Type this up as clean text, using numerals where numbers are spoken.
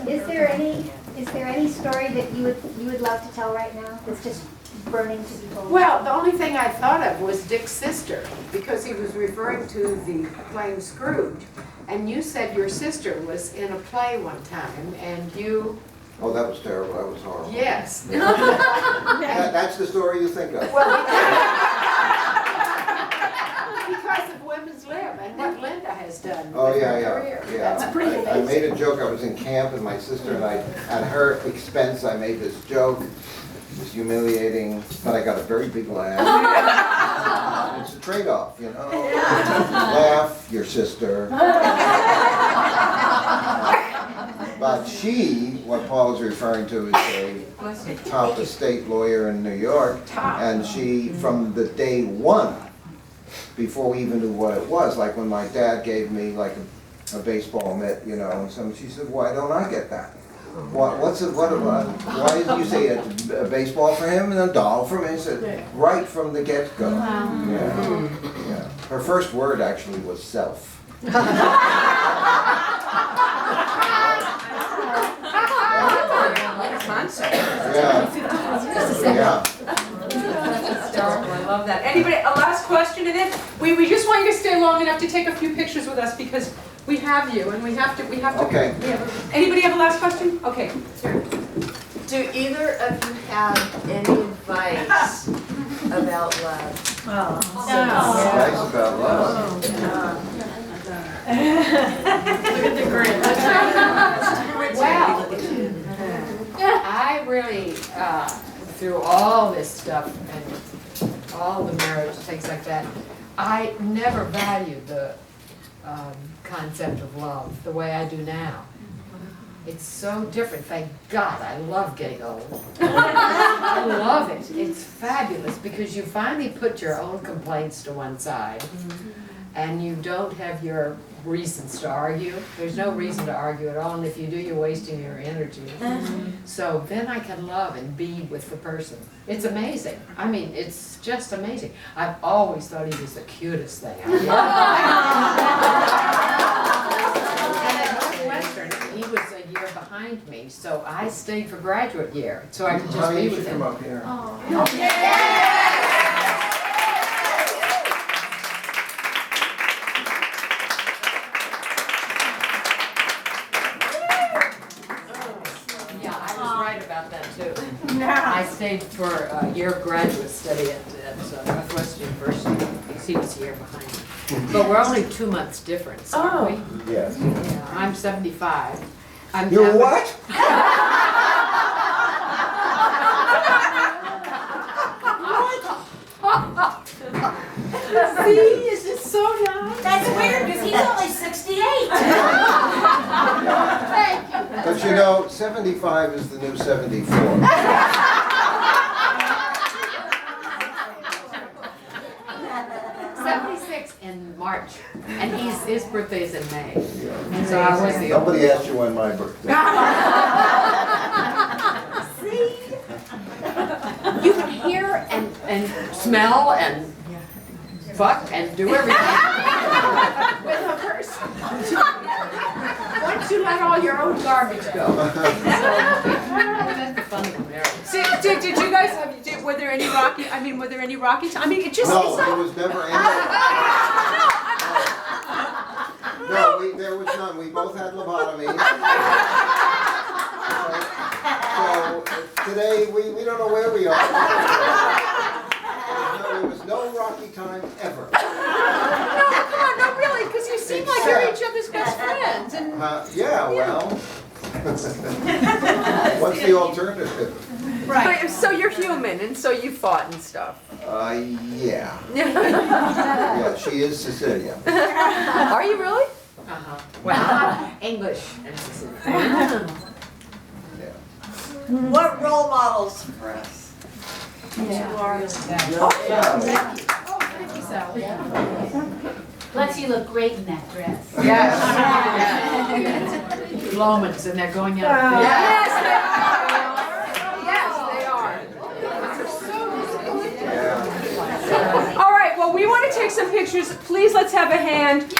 Is there any story that you would love to tell right now that's just burning to be told? Well, the only thing I thought of was Dick's sister, because he was referring to the playing Scrooge. And you said your sister was in a play one time, and you... Oh, that was terrible. That was horrible. Yes. That's the story you think of. Well, because of Women's Lib and what Linda has done Oh, with yeah, her yeah, career. yeah. That's pretty I made a joke. I was in camp and my sister and I, at her expense, I made this joke. It was humiliating, but I got a very big laugh. It's a trade-off, you know. Laugh, your sister. But she, what Paul is referring to, is a top estate lawyer in New York. And she, from the day one, before we even knew what it was, like when my dad gave me like a baseball mitt, you know, and so she said, "Why don't I get that? Why did you say a baseball for him and a doll for me?" I said, right from the get-go. Wow. Yeah. Her first word actually was self. Yeah. I love that. Anybody, a last question, and then we just want you to stay long enough to take a few pictures with us because we have you and we have to. Okay. Anybody have a last question? Okay. Do either of you have any advice about love? Advice about love. Look at the grin. Well, I really, through all this stuff and all the marriage, things like that, I never valued the concept of love the way I do now. It's so different. Thank God. I love getting old. I love it. It's fabulous because you finally put your own complaints to one side and you don't have your reasons to argue. There's no reason to argue at all, and if you do, you're wasting your energy. So then I can love and be with the person. It's amazing. I mean, it's just amazing. I've always thought he was the cutest thing. And at Northwestern, he was a year behind me, so I stayed for graduate year, so I could just be with him. Come up here. I stayed for a year of graduate study at Northwestern University. He was a year behind me. But we're only 2 months difference, aren't we? Yes. Yeah, I'm 75. You're what? See, is it so nice? That's weird because he's only 68. Thank you. But you know, 75 is the new 74. 76 in March, and his birthday is in May. So I was the Nobody asked you when my birthday. See? You can hear and smell and fuck and do everything with a person. Once you let all your own garbage go. That's the fun of marriage. Did you guys were there any rocky? Were there any rocky? I mean, it just. No, there was never any. No, there was none. We both had lobotomies. So today we don't know where we are. There was no rocky time ever. No, come on, no, really, because you seem like you're each other's best friends. And Yeah, well. What's the alternative? right, so you're human, and so you fought and stuff. Yeah. Yeah, she is Sicilian. Are you really? Well, English and Sicilian. Yeah. What role models for us? Yeah. Thank you, Sally. Plus, you look great in that dress. Yes. Lomans, and they're going out. Yes, they are. Yeah. All right, well, we want to take some pictures. Please, let's have a hand.